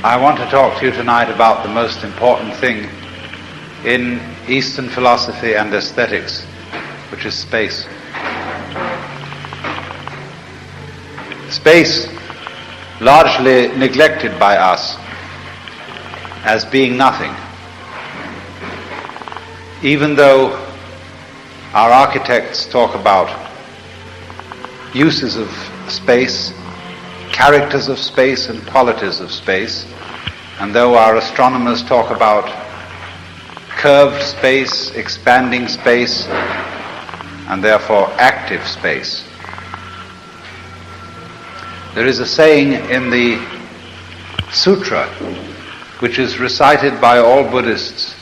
I want to talk to you tonight about the most important thing in Eastern philosophy and aesthetics, which is space. Space, largely neglected by us as being nothing, even though our architects talk about uses of space, characters of space and qualities of space, and though our astronomers talk about curved space, expanding space, and therefore active space. There is a saying in the sutra, which is recited by all Buddhists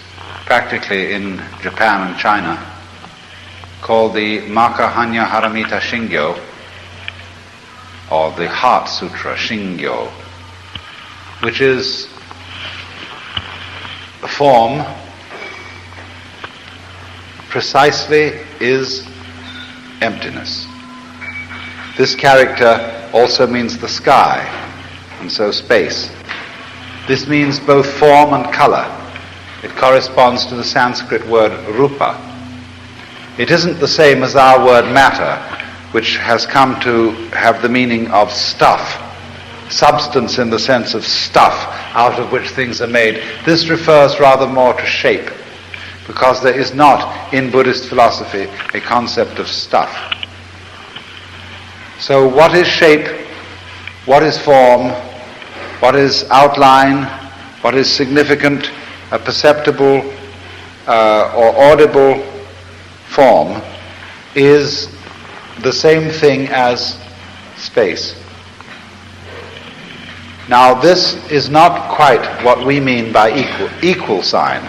practically in Japan and China, called the Makahanya Haramita Shingyo, or the Heart Sutra, Shingyo, which is a form precisely is emptiness. This character also means the sky, and so space. This means both form and color. It corresponds to the Sanskrit word rupa. It isn't the same as our word matter, which has come to have the meaning of stuff, substance in the sense of stuff out of which things are made. This refers rather more to shape, because there is not in Buddhist philosophy a concept of stuff. So what is shape? What is form? What is outline? What is significant, a perceptible or audible form is the same thing as space. Now this is not quite what we mean by equal sign.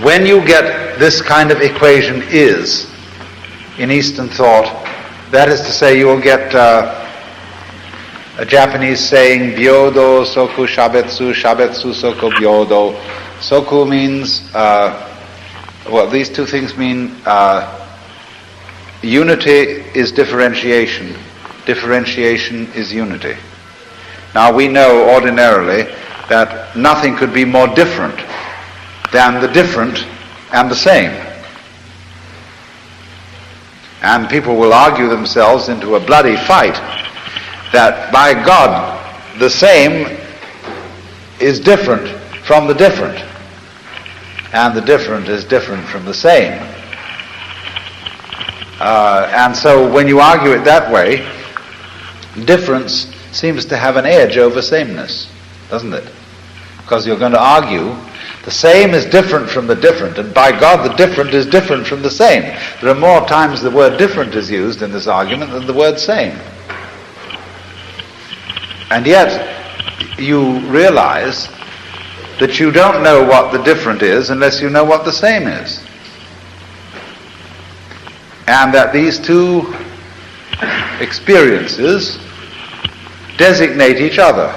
When you get this kind of equation is in Eastern thought, that is to say you will get a Japanese saying, Byodo soku shabetsu, shabetsu soku byodo. Soku means, these two things mean unity is differentiation. Differentiation is unity. Now we know ordinarily that nothing could be more different than the different and the same. And people will argue themselves into a bloody fight that, by God, the same is different from the different, and the different is different from the same. And so when you argue it that way, difference seems to have an edge over sameness, doesn't it? Because you're going to argue the same is different from the different, and by God the different is different from the same. There are more times the word different is used in this argument than the word same. And yet you realize that you don't know what the different is unless you know what the same is. And that these two experiences designate each other.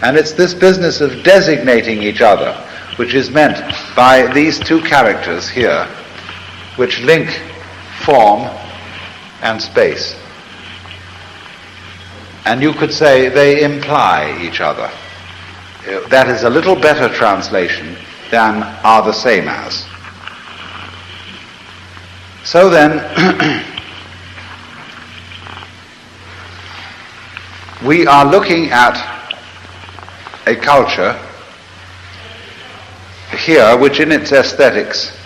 And it's this business of designating each other which is meant by these two characters here, which link form and space. And you could say they imply each other. That is a little better translation than are the same as. So then, we are looking at a culture here which in its aesthetics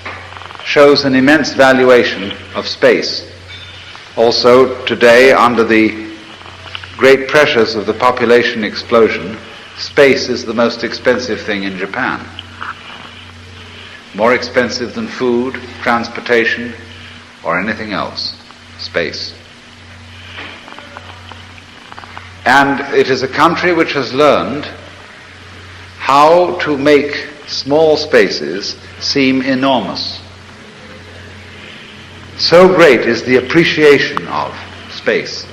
shows an immense valuation of space. Also today, under the great pressures of the population explosion, space is the most expensive thing in Japan. More expensive than food, transportation, or anything else. Space. And it is a country which has learned how to make small spaces seem enormous. So great is the appreciation of space.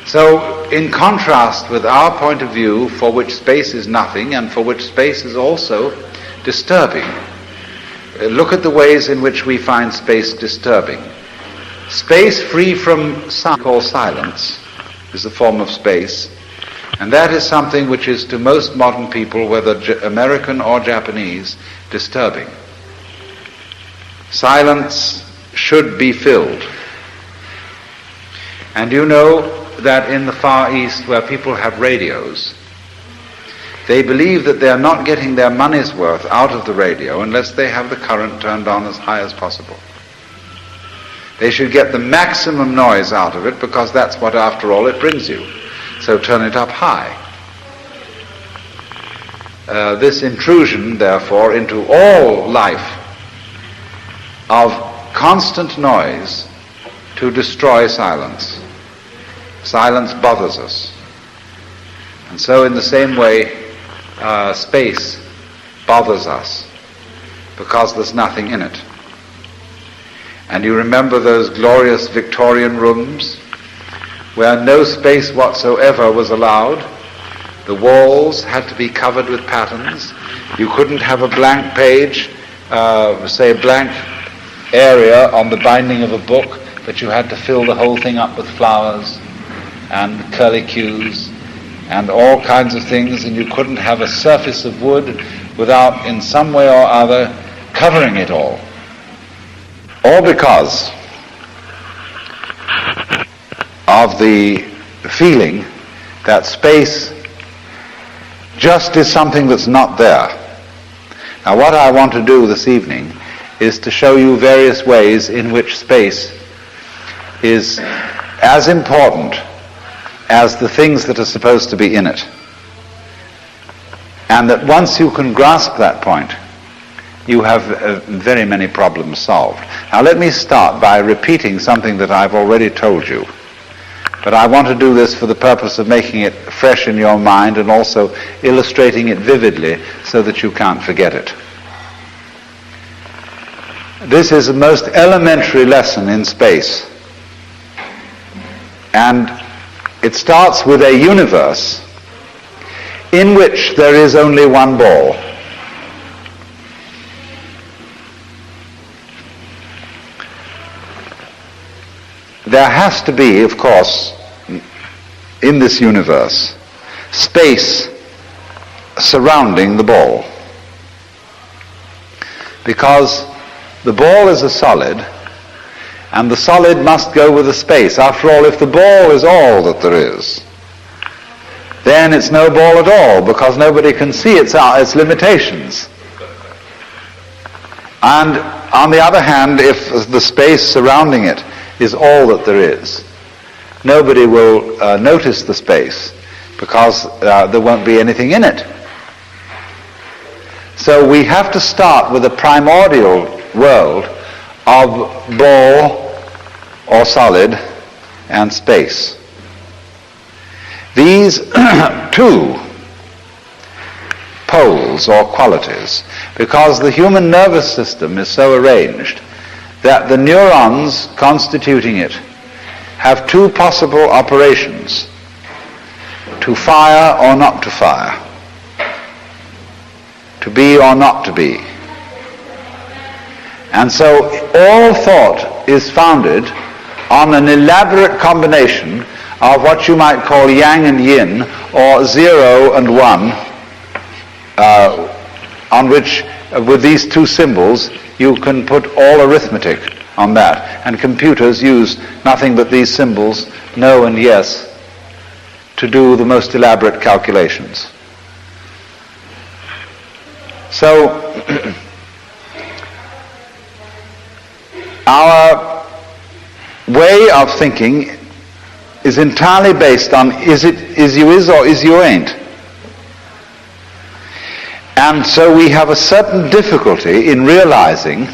So, in contrast with our point of view, for which space is nothing and for which space is also disturbing, look at the ways in which we find space disturbing. Space free from sound, called silence, is a form of space, and that is something which is to most modern people, whether American or Japanese, disturbing. Silence should be filled. And you know that in the Far East, where people have radios, they believe that they are not getting their money's worth out of the radio unless they have the current turned on as high as possible. They should get the maximum noise out of it because that's what, after all, it brings you. So turn it up high. This intrusion, therefore, into all life of constant noise to destroy silence. Silence bothers us. And so in the same way, space bothers us because there's nothing in it. And you remember those glorious Victorian rooms where no space whatsoever was allowed. The walls had to be covered with patterns. You couldn't have a blank page, say a blank area on the binding of a book, but you had to fill the whole thing up with flowers and curlicues and all kinds of things, and you couldn't have a surface of wood without, in some way or other, covering it all. All because of the feeling that space just is something that's not there. Now, what I want to do this evening is to show you various ways in which space is as important as the things that are supposed to be in it. And that once you can grasp that point, you have very many problems solved. Now let me start by repeating something that I've already told you. But I want to do this for the purpose of making it fresh in your mind and also illustrating it vividly so that you can't forget it. This is the most elementary lesson in space. And it starts with a universe in which there is only one ball. There has to be, of course, in this universe, space surrounding the ball. Because the ball is a solid, and the solid must go with the space. After all, if the ball is all that there is, then it's no ball at all, because nobody can see its limitations. And on the other hand, if the space surrounding it is all that there is, nobody will notice the space because there won't be anything in it. So we have to start with a primordial world of ball or solid and space. These two poles or qualities, because the human nervous system is so arranged that the neurons constituting it have two possible operations: to fire or not to fire, to be or not to be. And so all thought is founded on an elaborate combination of what you might call yang and yin, or 0 and 1, on which, with these two symbols, you can put all arithmetic on that. And computers use nothing but these symbols, no and yes, to do the most elaborate calculations. So, our way of thinking is entirely based on is you is or is you ain't. And so we have a certain difficulty in realizing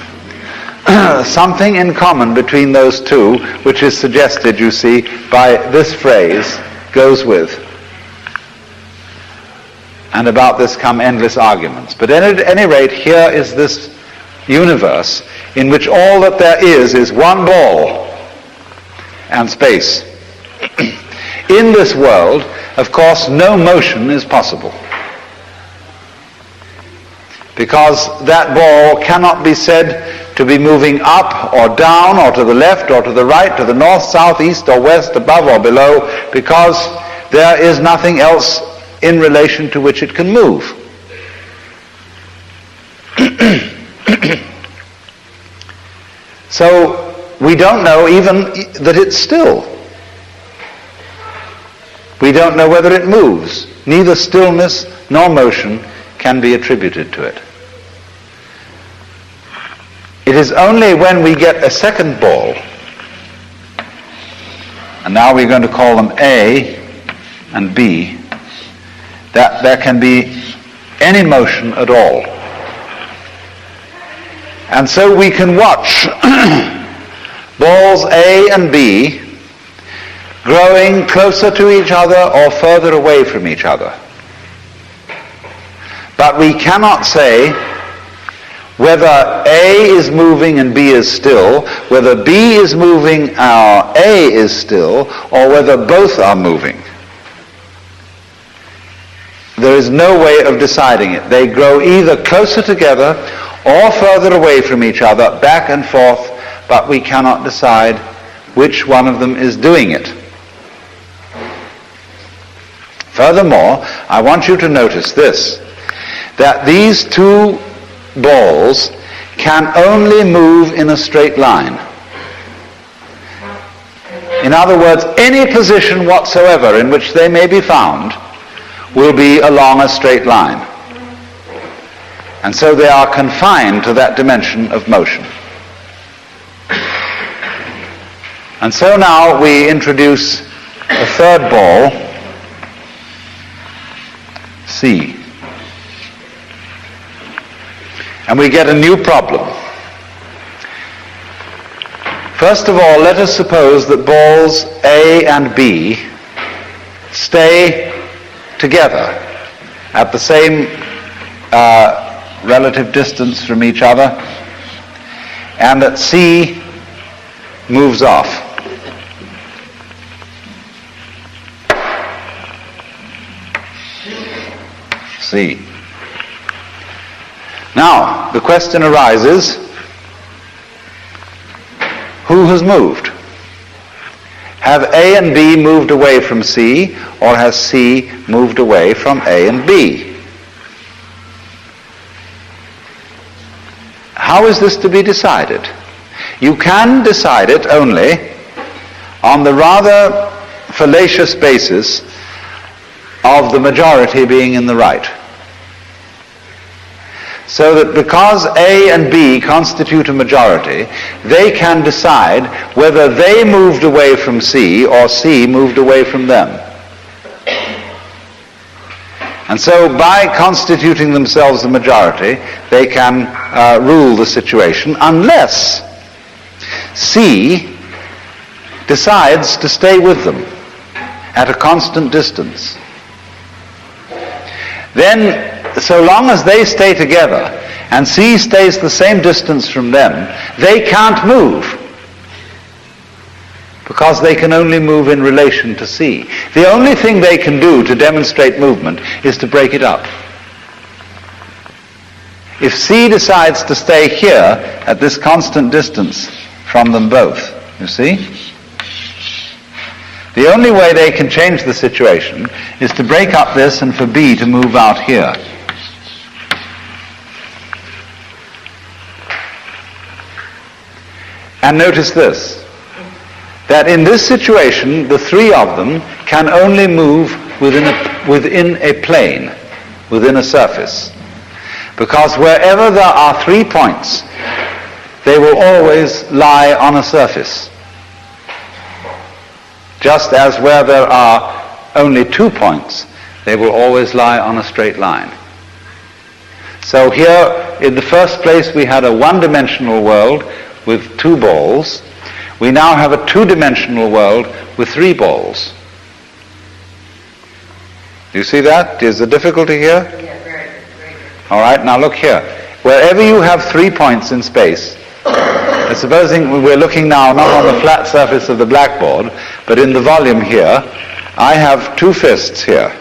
something in common between those two, which is suggested, you see, by this phrase, goes with. And about this come endless arguments. But at any rate, here is this universe in which all that there is one ball and space. In this world, of course, no motion is possible, because that ball cannot be said to be moving up or down or to the left or to the right, to the north, south, east or west, above or below, because there is nothing else in relation to which it can move. So we don't know even that it's still. We don't know whether it moves. Neither stillness nor motion can be attributed to it. It is only when we get a second ball, and now we're going to call them A and B, that there can be any motion at all. And so we can watch balls A and B growing closer to each other or further away from each other. But we cannot say whether A is moving and B is still, whether B is moving or A is still, or whether both are moving. There is no way of deciding it. They grow either closer together or further away from each other, back and forth, but we cannot decide which one of them is doing it. Furthermore, I want you to notice this, that these two balls can only move in a straight line. In other words, any position whatsoever in which they may be found will be along a straight line. And so they are confined to that dimension of motion. And so now we introduce a third ball, C. And we get a new problem. First of all, let us suppose that balls A and B stay together at the same relative distance from each other, and that C moves off. C. Now, the question arises, who has moved? Have A and B moved away from C, or has C moved away from A and B? How is this to be decided? You can decide it only on the rather fallacious basis of the majority being in the right. So that because A and B constitute a majority, they can decide whether they moved away from C or C moved away from them. And so by constituting themselves the majority, they can rule the situation unless C decides to stay with them at a constant distance. Then, so long as they stay together and C stays the same distance from them, they can't move, because they can only move in relation to C. The only thing they can do to demonstrate movement is to break it up. If C decides to stay here at this constant distance from them both, you see, the only way they can change the situation is to break up this and for B to move out here. And notice this, that in this situation, the three of them can only move within a plane, within a surface. Because wherever there are 3 points, they will always lie on a surface. Just as where there are only 2 points, they will always lie on a straight line. So here, in the first place, we had a one-dimensional world with 2 balls. We now have a 2-dimensional world with 3 balls. Do you see that? Is the difficulty here? Yeah, very. All right, now look here. Wherever you have 3 points in space, supposing we're looking now not on the flat surface of the blackboard, but in the volume here, I have 2 fists here.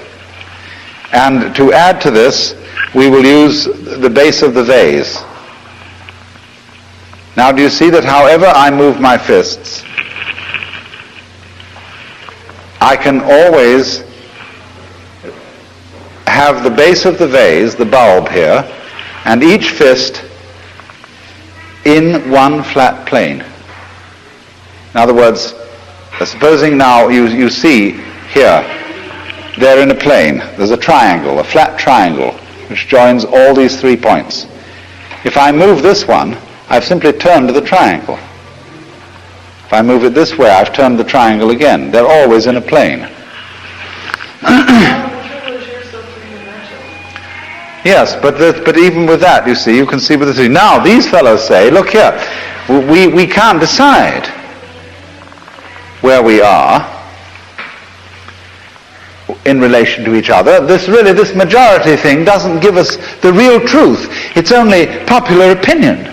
And to add to this, we will use the base of the vase. Now do you see that however I move my fists, I can always have the base of the vase, the bulb here, and each fist in one flat plane. In other words, supposing now you see here, they're in a plane. There's a triangle, a flat triangle, which joins all these 3 points. If I move this one, I've simply turned the triangle. If I move it this way, I've turned the triangle again. They're always in a plane. Yes, but even with that, you see, you can see with the three. Now, these fellows say, look here, we can't decide where we are in relation to each other. This majority thing doesn't give us the real truth. It's only popular opinion.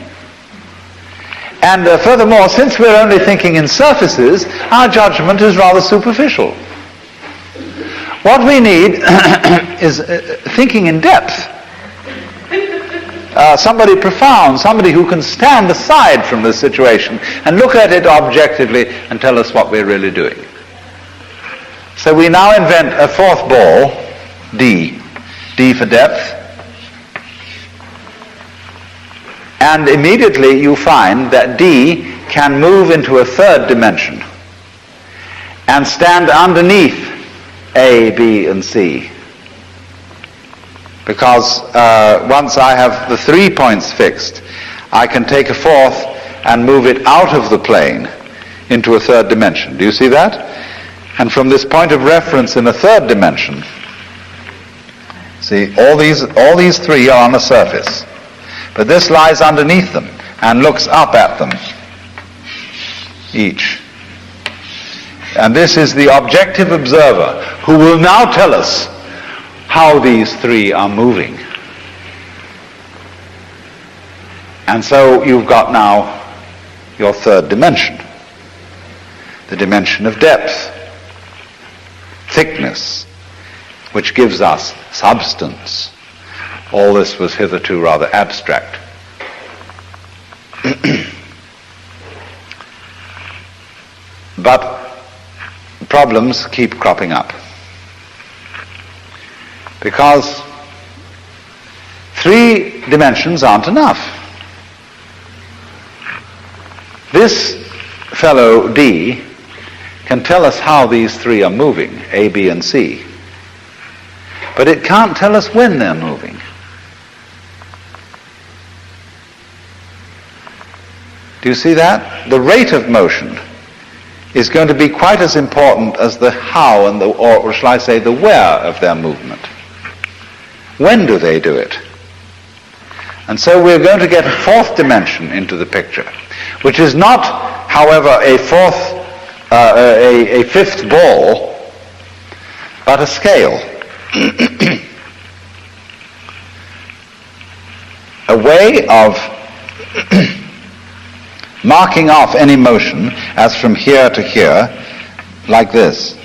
And furthermore, since we're only thinking in surfaces, our judgment is rather superficial. What we need is thinking in depth. Somebody profound, somebody who can stand aside from this situation and look at it objectively and tell us what we're really doing. So we now invent a fourth ball, D. D for depth. And immediately you find that D can move into a third dimension and stand underneath A, B, and C. Because once I have the 3 points fixed, I can take a fourth and move it out of the plane into a third dimension. Do you see that? And from this point of reference in a third dimension, see, all these three are on a surface. But this lies underneath them and looks up at them, each. And this is the objective observer who will now tell us how these three are moving. And so you've got now your third dimension, the dimension of depth, thickness, which gives us substance. All this was hitherto rather abstract. But problems keep cropping up. Because 3 dimensions aren't enough. This fellow D can tell us how these 3 are moving, A, B, and C. But it can't tell us when they're moving. Do you see that? The rate of motion is going to be quite as important as the how and or shall I say the where of their movement. When do they do it? And so we're going to get a fourth dimension into the picture, which is not, however, a fifth ball, but a scale. A way of marking off any motion as from here to here, like this.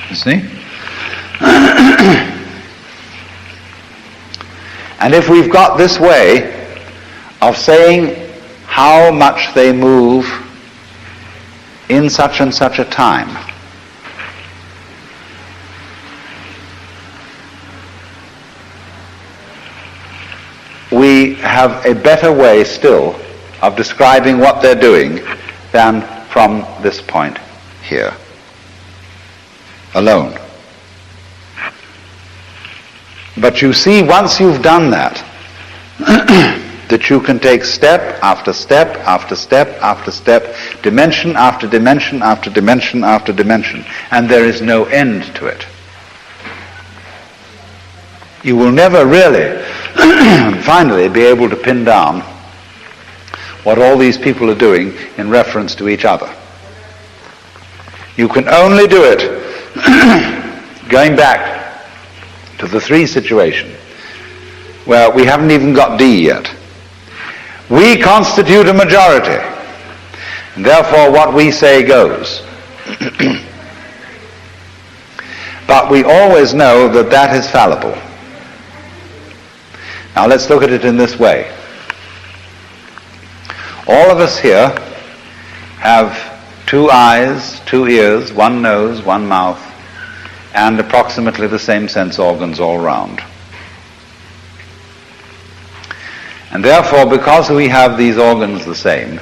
You see? And if we've got this way of saying how much they move in such and such a time, we have a better way still of describing what they're doing than from this point here alone. But you see, once you've done that, that you can take step after step after step after step, dimension after dimension after dimension after dimension, and there is no end to it. You will never really finally be able to pin down what all these people are doing in reference to each other. You can only do it going back to the 3 situation where we haven't even got D yet. We constitute a majority, and therefore what we say goes. But we always know that that is fallible. Now let's look at it in this way. All of us here have 2 eyes, 2 ears, 1 nose, 1 mouth, and approximately the same sense organs all round. And therefore, because we have these organs the same,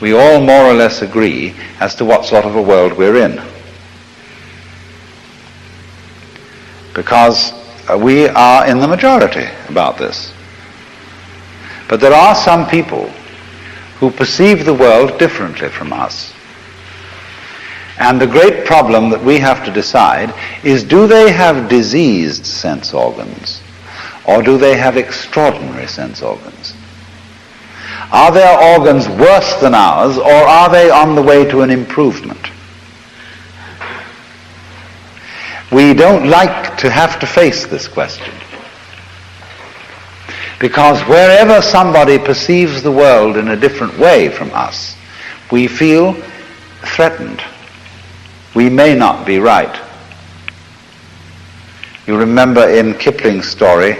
we all more or less agree as to what sort of a world we're in. Because we are in the majority about this. But there are some people who perceive the world differently from us. And the great problem that we have to decide is, do they have diseased sense organs, or do they have extraordinary sense organs? Are their organs worse than ours, or are they on the way to an improvement? We don't like to have to face this question, because wherever somebody perceives the world in a different way from us, we feel threatened. We may not be right. You remember in Kipling's story,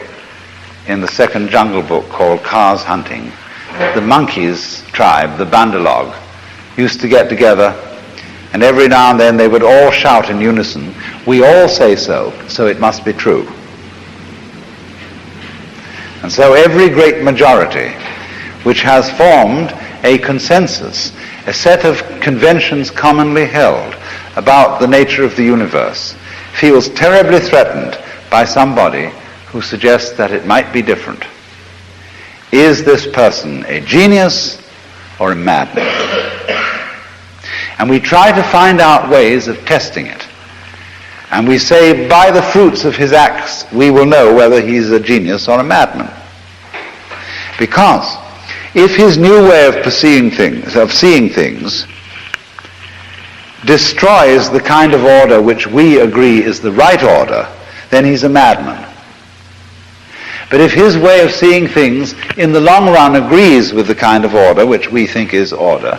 in the second Jungle Book called Cars Hunting, the monkeys tribe, the Bandalog, used to get together, and every now and then they would all shout in unison, "We all say so, so it must be true." And so every great majority which has formed a consensus, a set of conventions commonly held about the nature of the universe, feels terribly threatened by somebody who suggests that it might be different. Is this person a genius or a madman? And we try to find out ways of testing it. And we say, by the fruits of his acts, we will know whether he's a genius or a madman. Because if his new way of seeing things, destroys the kind of order which we agree is the right order, then he's a madman. But if his way of seeing things in the long run agrees with the kind of order which we think is order,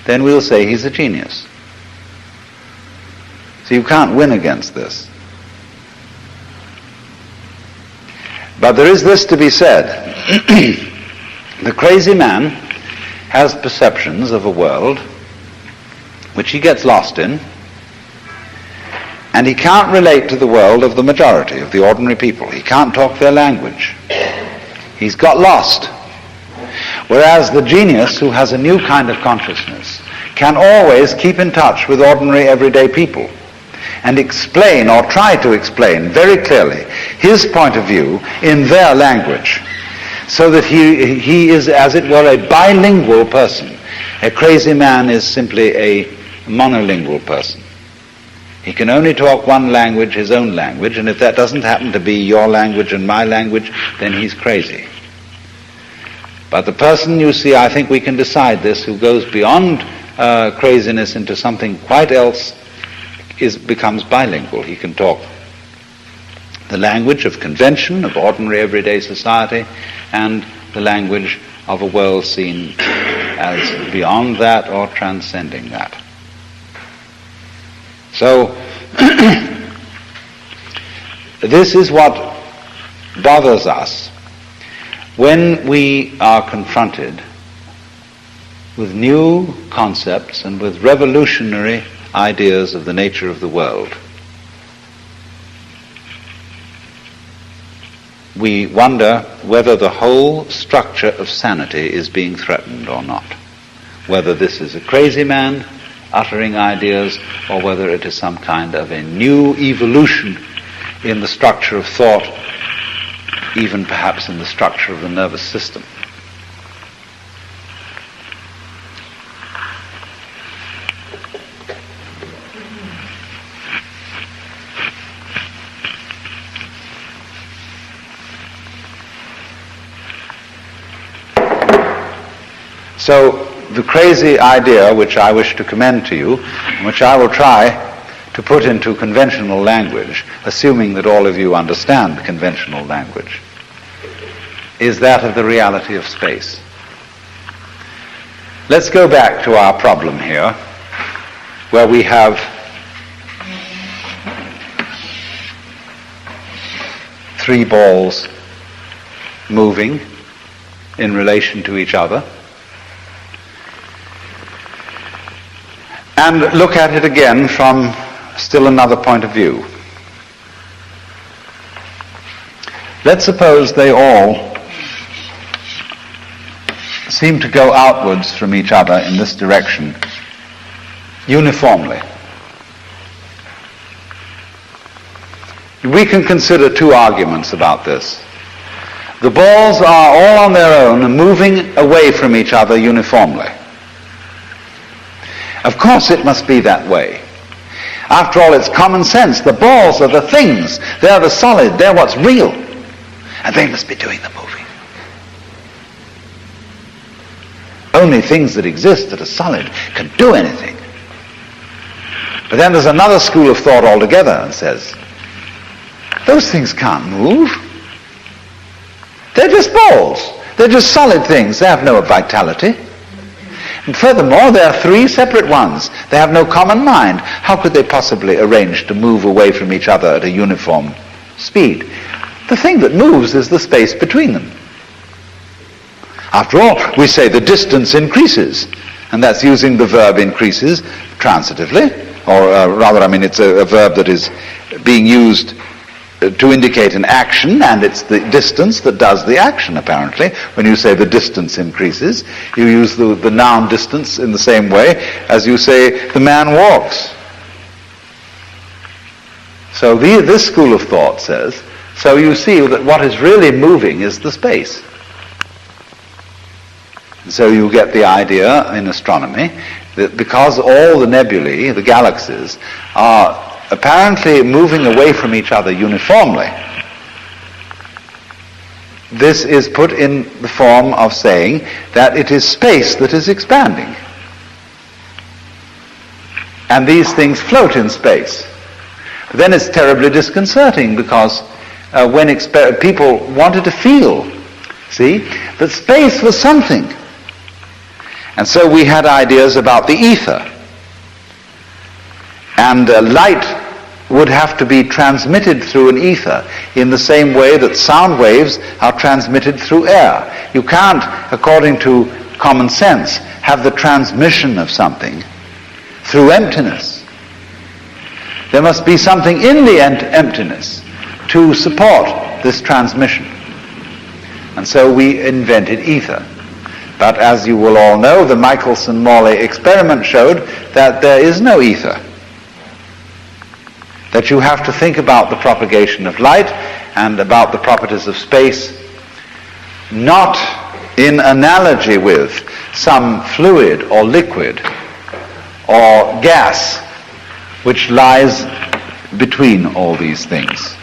then we'll say he's a genius. So you can't win against this. But there is this to be said. The crazy man has perceptions of a world which he gets lost in, and he can't relate to the world of the majority, of the ordinary people. He can't talk their language. He's got lost. Whereas the genius, who has a new kind of consciousness, can always keep in touch with ordinary everyday people and explain, or try to explain very clearly, his point of view in their language, so that he is, as it were, a bilingual person. A crazy man is simply a monolingual person. He can only talk one language, his own language, and if that doesn't happen to be your language and my language, then he's crazy. But the person, you see, I think we can decide this, who goes beyond craziness into something quite else, becomes bilingual. He can talk the language of convention, of ordinary everyday society, and the language of a world seen as beyond that or transcending that. So, this is what bothers us when we are confronted with new concepts and with revolutionary ideas of the nature of the world. We wonder whether the whole structure of sanity is being threatened or not. Whether this is a crazy man uttering ideas, or whether it is some kind of a new evolution in the structure of thought, even perhaps in the structure of the nervous system. So, the crazy idea which I wish to commend to you, which I will try to put into conventional language, assuming that all of you understand conventional language, is that of the reality of space. Let's go back to our problem here, where we have three balls moving in relation to each other, and look at it again from still another point of view. Let's suppose they all seem to go outwards from each other in this direction uniformly. We can consider two arguments about this. The balls are all on their own and moving away from each other uniformly. Of course it must be that way. After all, it's common sense. The balls are the things. They're the solid. They're what's real. And they must be doing the moving. Only things that exist that are solid can do anything. But then there's another school of thought altogether and says, those things can't move. They're just balls. They're just solid things. They have no vitality. And furthermore, there are three separate ones. They have no common mind. How could they possibly arrange to move away from each other at a uniform speed? The thing that moves is the space between them. After all, we say the distance increases, and that's using the verb increases transitively, or rather, it's a verb that is being used to indicate an action, and it's the distance that does the action, apparently. When you say the distance increases, you use the noun distance in the same way as you say the man walks. So this school of thought says, so you see that what is really moving is the space. So you get the idea in astronomy that because all the nebulae, the galaxies, are apparently moving away from each other uniformly, this is put in the form of saying that it is space that is expanding. And these things float in space. But then it's terribly disconcerting because when people wanted to feel, that space was something. And so we had ideas about the ether. And light would have to be transmitted through an ether in the same way that sound waves are transmitted through air. You can't, according to common sense, have the transmission of something through emptiness. There must be something in the emptiness to support this transmission. And so we invented ether. But as you will all know, the Michelson-Morley experiment showed that there is no ether. That you have to think about the propagation of light and about the properties of space not in analogy with some fluid or liquid or gas which lies between all these things.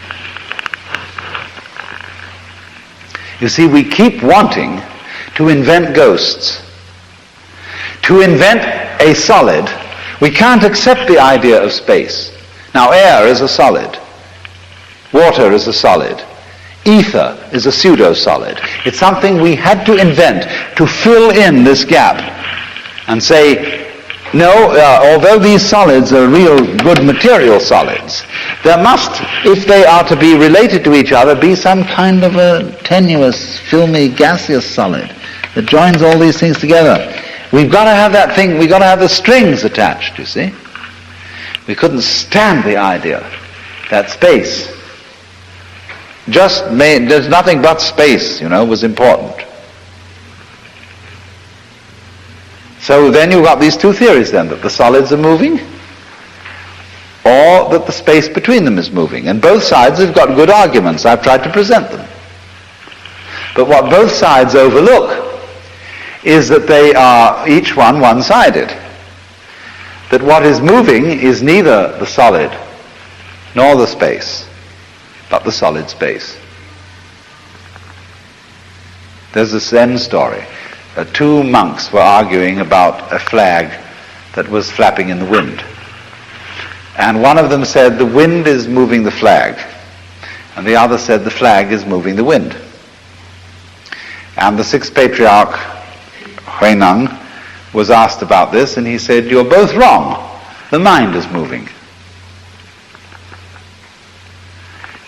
You see, we keep wanting to invent ghosts, to invent a solid. We can't accept the idea of space. Now, air is a solid. Water is a solid. Ether is a pseudo-solid. It's something we had to invent to fill in this gap and say, no, although these solids are real good material solids, there must, if they are to be related to each other, be some kind of a tenuous, filmy, gaseous solid that joins all these things together. We've got to have that thing, we've got to have the strings attached, you see. We couldn't stand the idea that space, there's nothing but space, was important. So then you've got these two theories then, that the solids are moving or that the space between them is moving. And both sides have got good arguments. I've tried to present them. But what both sides overlook is that they are each one-sided. That what is moving is neither the solid nor the space, but the solid space. There's a Zen story. Two monks were arguing about a flag that was flapping in the wind. And one of them said, the wind is moving the flag. And the other said, the flag is moving the wind. And the sixth patriarch, Huineng, was asked about this, and he said, you're both wrong. The mind is moving.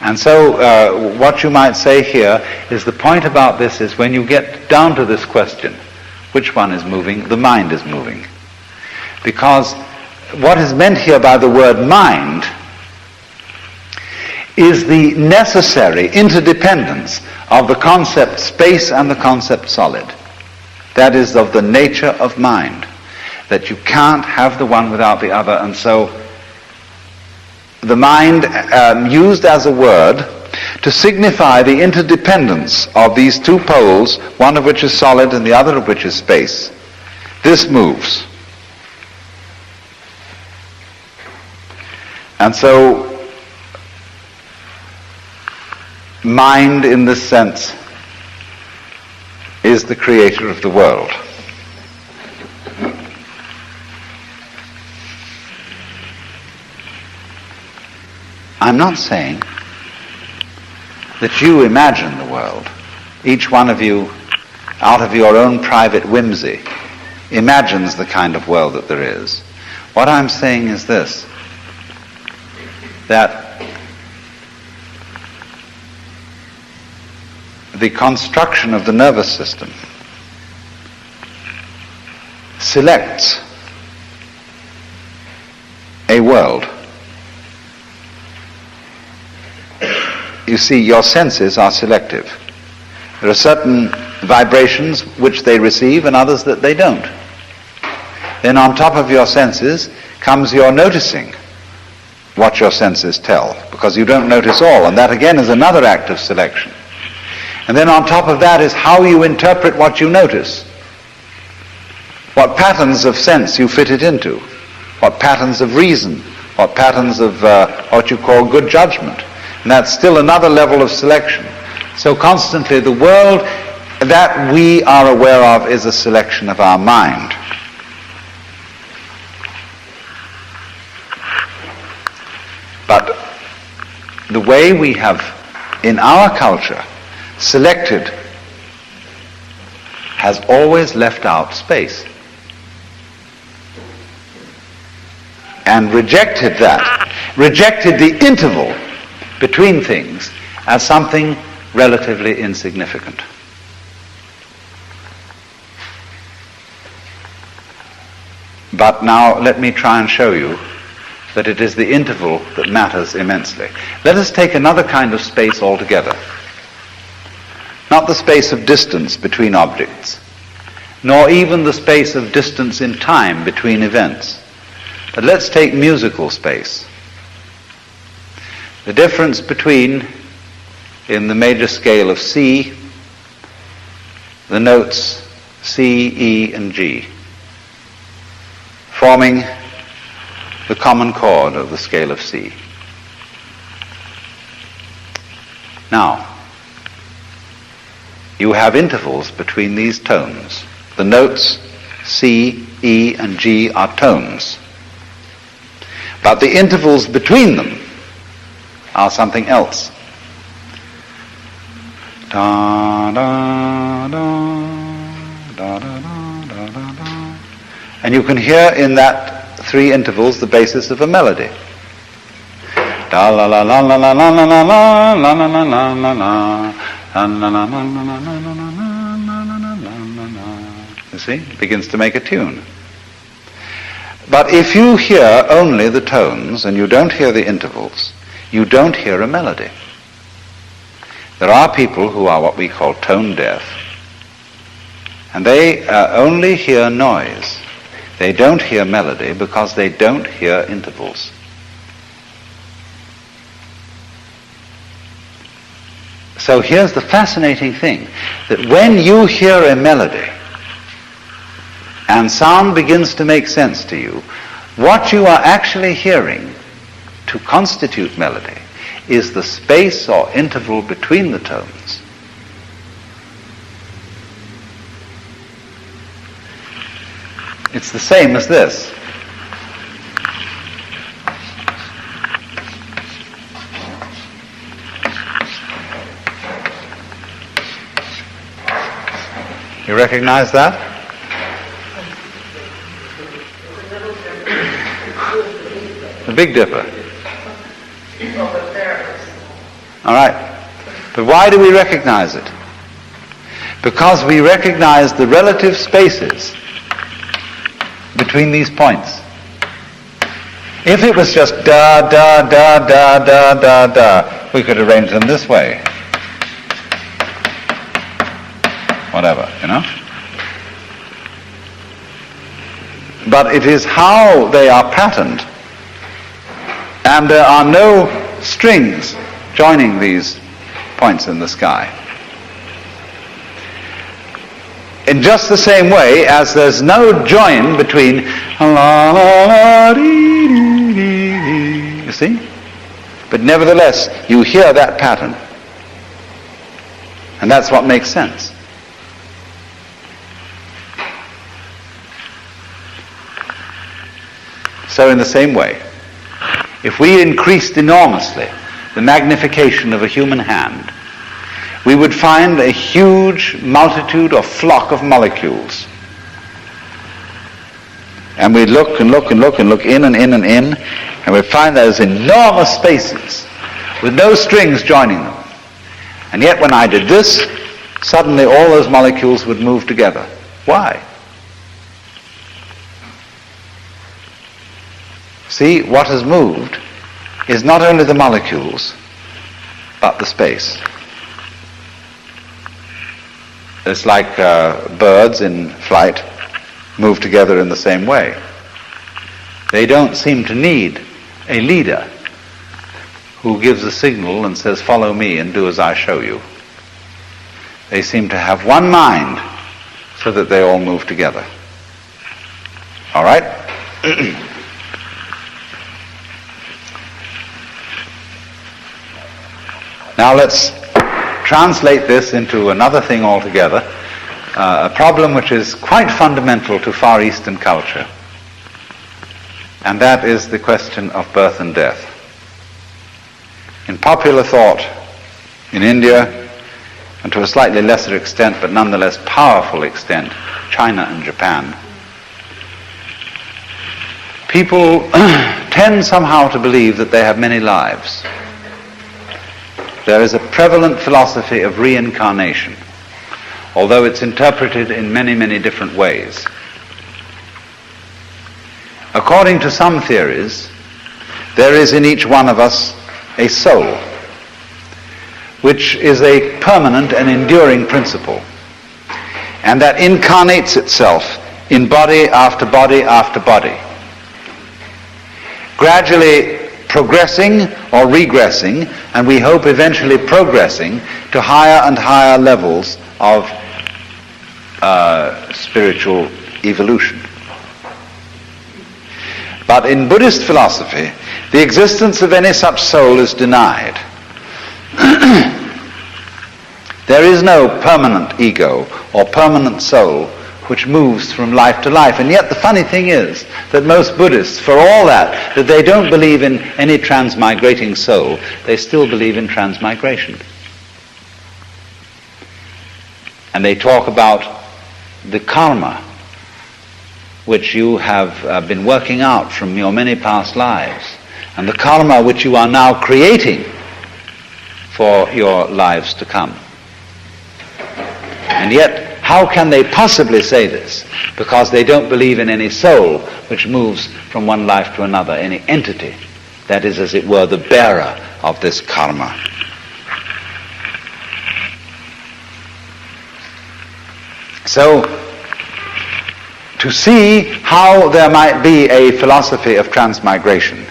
And so what you might say here is the point about this is when you get down to this question, which one is moving? The mind is moving. Because what is meant here by the word mind is the necessary interdependence of the concept space and the concept solid. That is of the nature of mind, that you can't have the one without the other. And so the mind used as a word to signify the interdependence of these two poles, one of which is solid and the other of which is space. This moves. And so mind in this sense is the creator of the world. I'm not saying that you imagine the world. Each one of you, out of your own private whimsy, imagines the kind of world that there is. What I'm saying is this, that the construction of the nervous system selects a world. You see, your senses are selective. There are certain vibrations which they receive and others that they don't. Then on top of your senses comes your noticing what your senses tell, because you don't notice all, and that again is another act of selection. And then on top of that is how you interpret what you notice, what patterns of sense you fit it into, what patterns of reason, what patterns of what you call good judgment. And that's still another level of selection. So constantly the world that we are aware of is a selection of our mind. But the way we have, in our culture, selected has always left out space. And rejected that, rejected the interval between things as something relatively insignificant. But now let me try and show you that it is the interval that matters immensely. Let us take another kind of space altogether. Not the space of distance between objects, nor even the space of distance in time between events. But let's take musical space. The difference between, in the major scale of C, the notes C, E, and G, forming the common chord of the scale of C. Now, you have intervals between these tones. The notes C, E, and G are tones. But the intervals between them are something else. Da, da, da, da, da, da, da, da. And you can hear in that three intervals the basis of a melody. Da la la la la la la la la la la la la la la la. You see, it begins to make a tune. But if you hear only the tones and you don't hear the intervals, you don't hear a melody. There are people who are what we call tone deaf, and they only hear noise. They don't hear melody because they don't hear intervals. So here's the fascinating thing, that when you hear a melody and sound begins to make sense to you, what you are actually hearing to constitute melody is the space or interval between the tones. It's the same as this. You recognize that? The Big Dipper. All right. But why do we recognize it? Because we recognize the relative spaces between these points. If it was just da, da, da, da, da, da, da, we could arrange them this way. Whatever, you know? But it is how they are patterned, and there are no strings joining these points in the sky. In just the same way as there's no join between you see? But nevertheless, you hear that pattern. And that's what makes sense. So in the same way, if we increased enormously the magnification of a human hand, we would find a huge multitude or flock of molecules. And we'd look and look and look and look in and in and in, and we'd find those enormous spaces with no strings joining them. And yet when I did this, suddenly all those molecules would move together. Why? See, what has moved is not only the molecules, but the space. It's like birds in flight move together in the same way. They don't seem to need a leader who gives a signal and says, follow me and do as I show you. They seem to have one mind so that they all move together. All right? Now let's translate this into another thing altogether, a problem which is quite fundamental to Far Eastern culture, and that is the question of birth and death. In popular thought in India, and to a slightly lesser extent, but nonetheless powerful extent, China and Japan, people tend somehow to believe that they have many lives. There is a prevalent philosophy of reincarnation, although it's interpreted in many, many different ways. According to some theories, there is in each one of us a soul, which is a permanent and enduring principle, and that incarnates itself in body after body after body, gradually progressing or regressing, and we hope eventually progressing to higher and higher levels of spiritual evolution. But in Buddhist philosophy, the existence of any such soul is denied. There is no permanent ego or permanent soul which moves from life to life. And yet the funny thing is that most Buddhists, for all that they don't believe in any transmigrating soul, they still believe in transmigration. And they talk about the karma which you have been working out from your many past lives, and the karma which you are now creating for your lives to come. And yet, how can they possibly say this? Because they don't believe in any soul which moves from one life to another, any entity that is, as it were, the bearer of this karma. So, to see how there might be a philosophy of transmigration,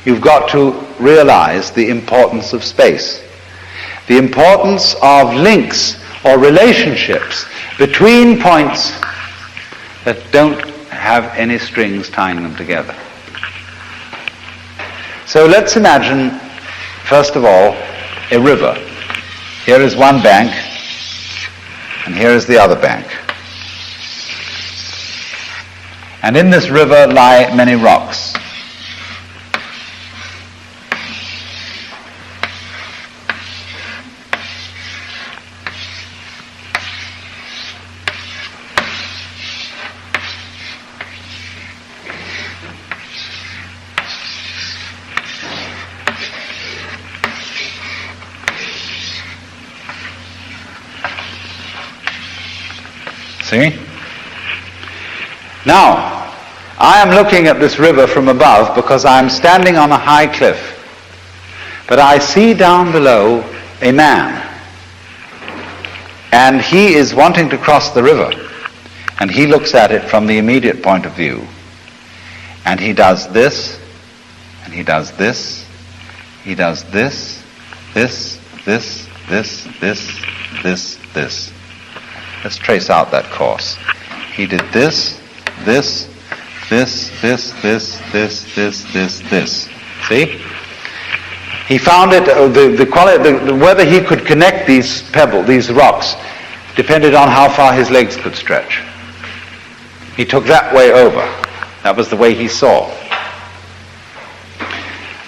you've got to realize the importance of space, the importance of links or relationships between points that don't have any strings tying them together. So let's imagine, first of all, a river. Here is one bank, and here is the other bank. And in this river lie many rocks. See? Now, I am looking at this river from above because I am standing on a high cliff. But I see down below a man. And he is wanting to cross the river. And he looks at it from the immediate point of view. And he does this, and he does this, he does this, this, this, this, this, this. Let's trace out that course. He did this, this, this, this, this, this, this, this, this. See? He found it, whether he could connect these pebbles, these rocks, depended on how far his legs could stretch. He took that way over. That was the way he saw.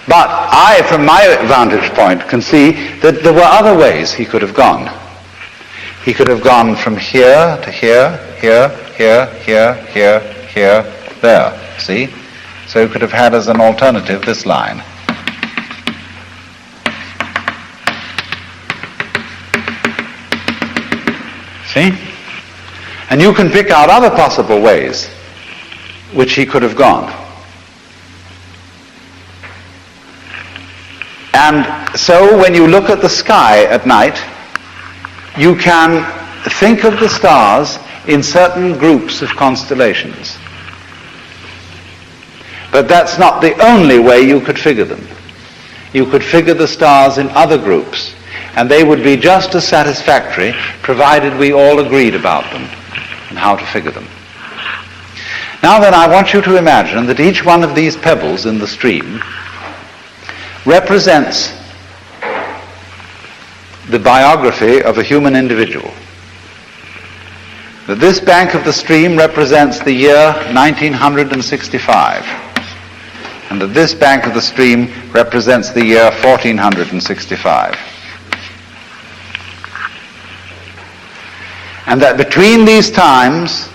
But I, from my vantage point, can see that there were other ways he could have gone. He could have gone from here to here, here, here, here, here, here, there. See? So he could have had as an alternative this line. See? And you can pick out other possible ways which he could have gone. And so when you look at the sky at night, you can think of the stars in certain groups of constellations. But that's not the only way you could figure them. You could figure the stars in other groups, and they would be just as satisfactory provided we all agreed about them and how to figure them. Now then, I want you to imagine that each one of these pebbles in the stream represents the biography of a human individual. That this bank of the stream represents the year 1965, and that this bank of the stream represents the year 1465. And that between these times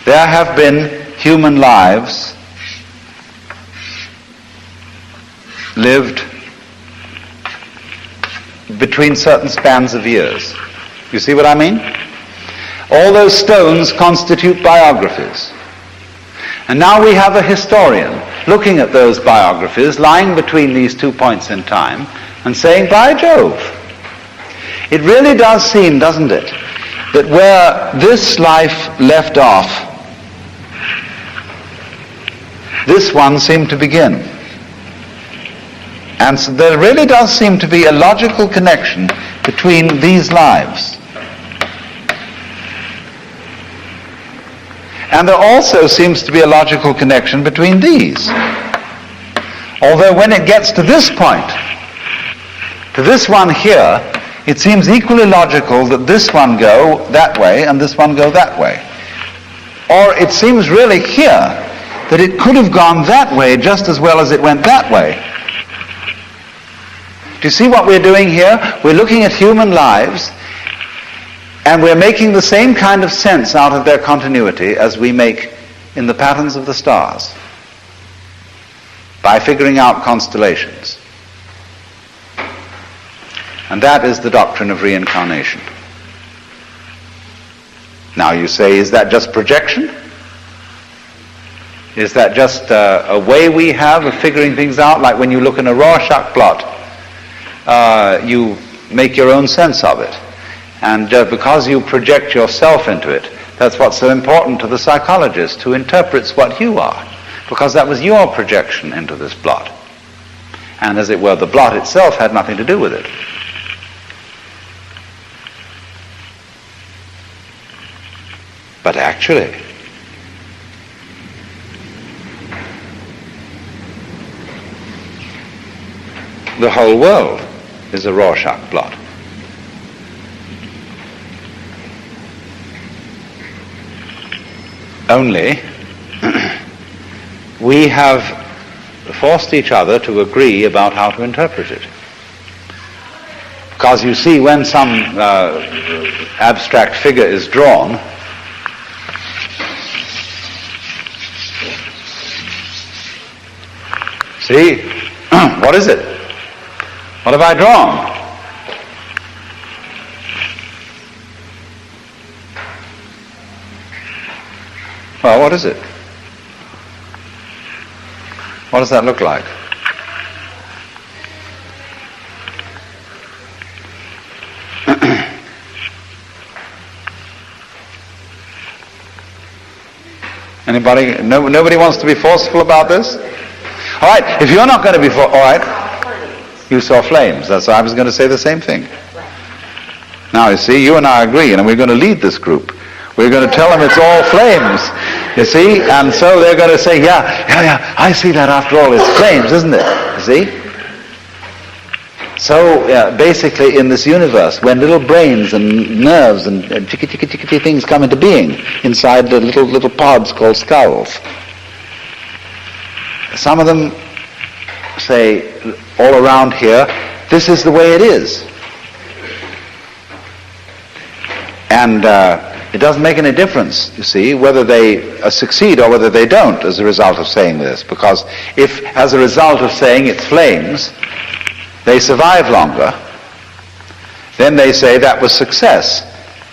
there have been human lives lived between certain spans of years. You see what I mean? All those stones constitute biographies. And now we have a historian looking at those biographies lying between these 2 points in time and saying, by Jove, it really does seem, doesn't it, that where this life left off, this one seemed to begin. And so there really does seem to be a logical connection between these lives. And there also seems to be a logical connection between these. Although when it gets to this point, to this one here, it seems equally logical that this one go that way and this one go that way. Or it seems really here that it could have gone that way just as well as it went that way. Do you see what we're doing here? We're looking at human lives and we're making the same kind of sense out of their continuity as we make in the patterns of the stars by figuring out constellations. And that is the doctrine of reincarnation. Now you say, is that just projection? Is that just a way we have of figuring things out? Like when you look in a Rorschach plot, you make your own sense of it. And because you project yourself into it, that's what's so important to the psychologist, who interprets what you are. Because that was your projection into this blot. And as it were, the blot itself had nothing to do with it. But actually, the whole world is a Rorschach blot. Only we have forced each other to agree about how to interpret it. Because you see, when some abstract figure is drawn, see, what is it? What have I drawn? Well, what is it? What does that look like? Anybody? Nobody wants to be forceful about this? All right, if you're not going to be all right, you saw flames. That's I was going to say the same thing. Now, you see, you and I agree, and we're going to lead this group. We're going to tell them it's all flames, you see, and so they're going to say, yeah, I see that after all, it's flames, isn't it? You see? So, basically in this universe, when little brains and nerves and chicky things come into being inside the little pods called skulls, some of them say, all around here, this is the way it is. And it doesn't make any difference, you see, whether they succeed or whether they don't as a result of saying this. Because if, as a result of saying it's flames, they survive longer, then they say that was success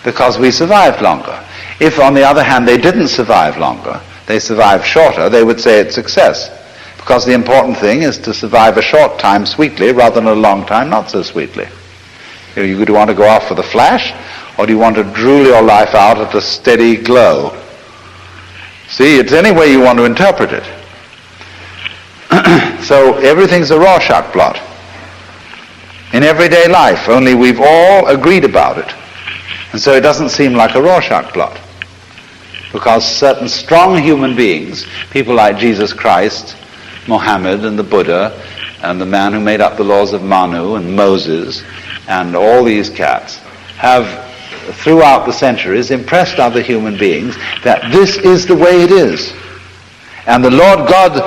because we survived longer. If, on the other hand, they didn't survive longer, they survived shorter, they would say it's success. Because the important thing is to survive a short time sweetly rather than a long time not so sweetly. Do you want to go off with a flash, or do you want to drool your life out at a steady glow? See, it's any way you want to interpret it. So everything's a Rorschach plot in everyday life, only we've all agreed about it. And so it doesn't seem like a Rorschach plot. Because certain strong human beings, people like Jesus Christ, Mohammed and the Buddha, and the man who made up the laws of Manu and Moses, and all these cats, have throughout the centuries impressed other human beings that this is the way it is. And the Lord God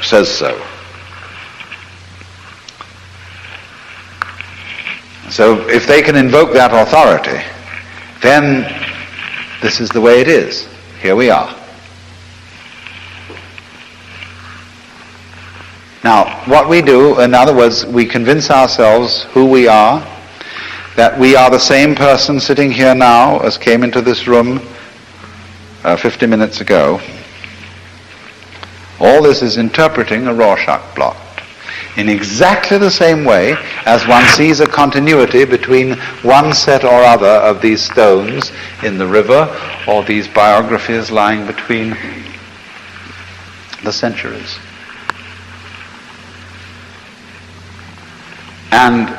says so. So if they can invoke that authority, then this is the way it is. Here we are. Now, what we do, in other words, we convince ourselves who we are, that we are the same person sitting here now as came into this room 50 minutes ago. All this is interpreting a Rorschach plot in exactly the same way as one sees a continuity between one set or other of these stones in the river or these biographies lying between the centuries. And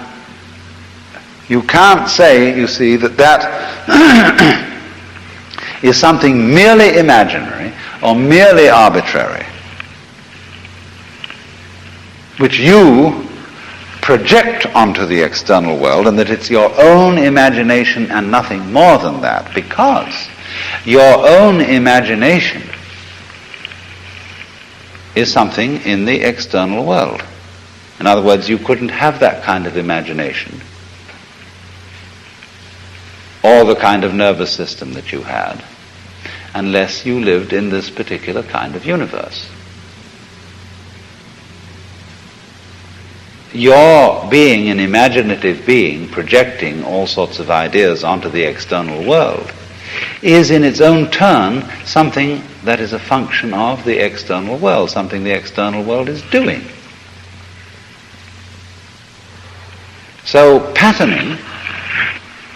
you can't say, you see, that is something merely imaginary or merely arbitrary, which you project onto the external world, and that it's your own imagination and nothing more than that, because your own imagination is something in the external world. In other words, you couldn't have that kind of imagination or the kind of nervous system that you had unless you lived in this particular kind of universe. Your being an imaginative being, projecting all sorts of ideas onto the external world, is in its own turn something that is a function of the external world, something the external world is doing. So patterning,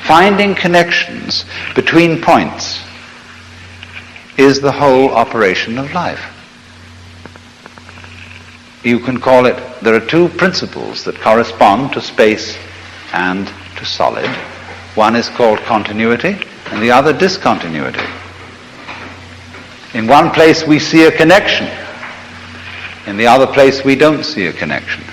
finding connections between points, is the whole operation of life. You can call it, there are two principles that correspond to space and to solid. One is called continuity and the other discontinuity. In one place we see a connection. In the other place we don't see a connection.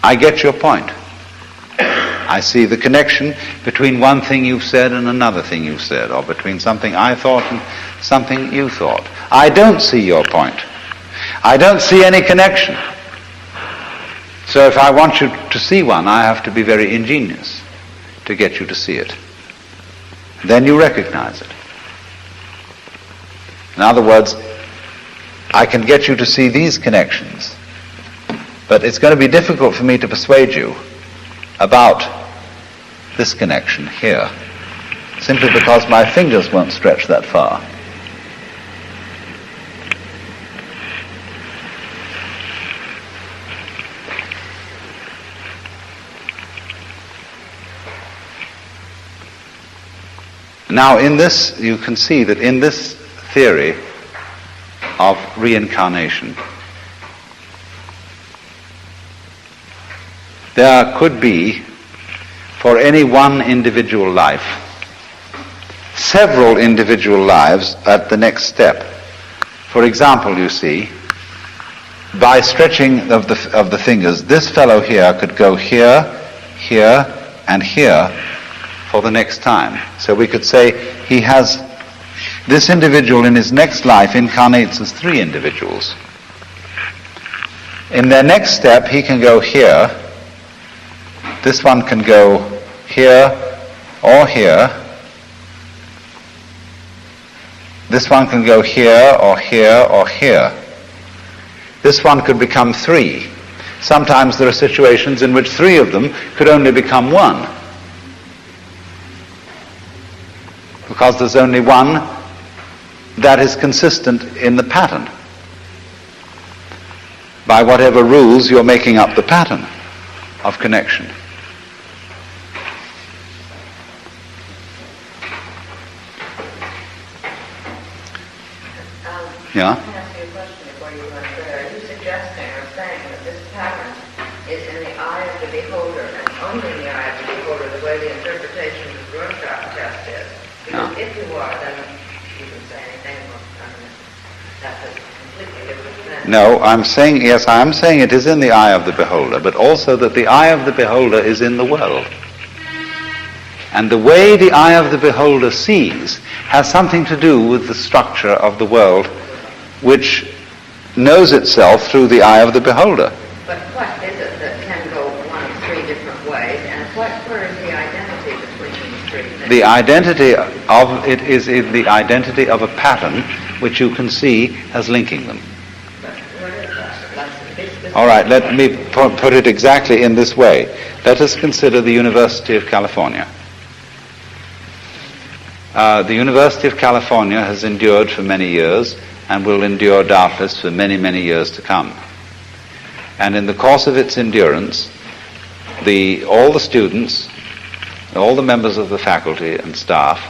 I get your point. I see the connection between one thing you've said and another thing you've said, or between something I thought and something you thought. I don't see your point. I don't see any connection. So if I want you to see one, I have to be very ingenious to get you to see it. Then you recognize it. In other words, I can get you to see these connections, but it's going to be difficult for me to persuade you about this connection here. simply because my fingers won't stretch that far. Now in this, you can see that in this theory of reincarnation, there could be, for any one individual life, several individual lives at the next step. For example, you see, by stretching of the fingers, this fellow here could go here, here, and here for the next time. So we could say he has, this individual in his next life incarnates as three individuals. In their next step, he can go here. This one can go here or here. This one can go here or here or here. This one could become three. Sometimes there are situations in which three of them could only become one, because there's only one that is consistent in the pattern. By whatever rules you're making up the pattern of connection. Yeah? Let me ask you a question before you run there. Are you suggesting or saying that this pattern is in the eye of the beholder and only in the eye of the beholder, the way the interpretation of the Rorschach test is? Because if you are, then you can say anything about that's a completely different thing. No, I'm saying, yes, I'm saying it is in the eye of the beholder, but also that the eye of the beholder is in the world. And the way the eye of the beholder sees has something to do with the structure of the world, which knows itself through the eye of the beholder. But what is it that can go one of three different ways, and where is the identity between these three things? The identity of it is in the identity of a pattern which you can see as linking them. But what is that? All right, let me put it exactly in this way. Let us consider the University of California. The University of California has endured for many years and will endure doubtless for many, many years to come. And in the course of its endurance, all the students, all the members of the faculty and staff,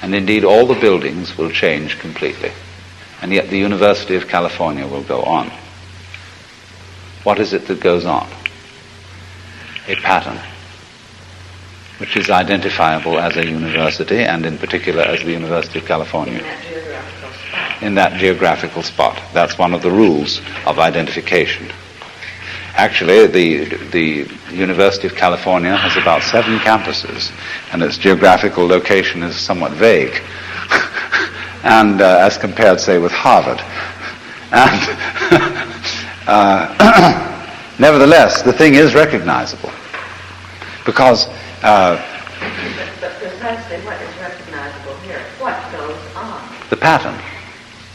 and indeed all the buildings will change completely. And yet the University of California will go on. What is it that goes on? A pattern, which is identifiable as a university, and in particular as the University of California. In that geographical spot. That's one of the rules of identification. Actually, the University of California has about 7 campuses, and its geographical location is somewhat vague, and as compared, say, with Harvard. And nevertheless, the thing is recognizable, because But precisely what is recognizable here? What goes on? the pattern.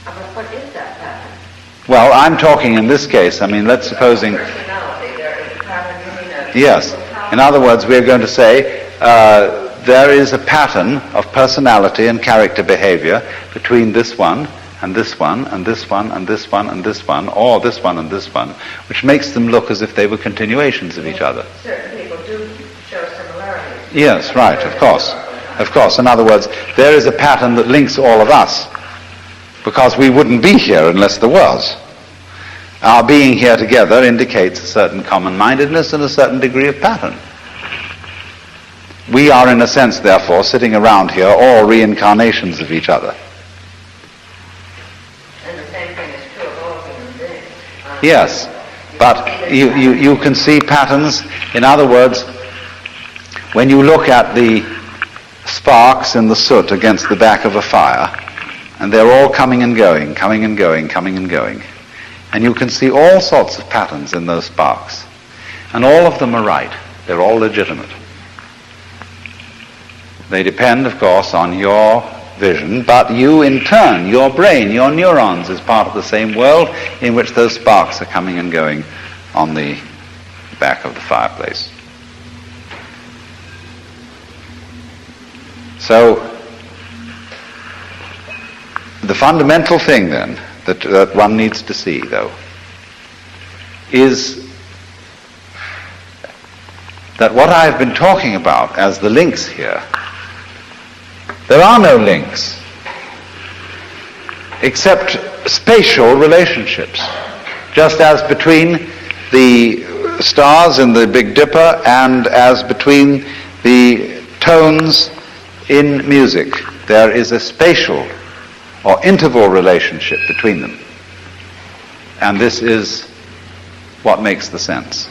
But what is that pattern? Well, I'm talking in this case, I mean, let's supposing... Personality, there is a pattern, you mean a... Yes. In other words, we're going to say there is a pattern of personality and character behavior between this one and this one and this one and this one and this one, or this one and this one, which makes them look as if they were continuations of each other. Certain people do show similarities. Yes, right, of course. Of course. In other words, there is a pattern that links all of us, because we wouldn't be here unless there was. Our being here together indicates a certain common-mindedness and a certain degree of pattern. We are, in a sense, therefore, sitting around here, all reincarnations of each other. And the same thing is true of all human beings. Yes, but you can see patterns. In other words, when you look at the sparks in the soot against the back of a fire, and they're all coming and going, coming and going, coming and going, and you can see all sorts of patterns in those sparks, and all of them are right. They're all legitimate. They depend, of course, on your vision, but you in turn, your brain, your neurons is part of the same world in which those sparks are coming and going on the back of the fireplace. So The fundamental thing then that one needs to see, though, is that what I've been talking about as the links here, there are no links except spatial relationships, just as between the stars in the Big Dipper and as between the tones in music. There is a spatial or interval relationship between them. And this is what makes the sense.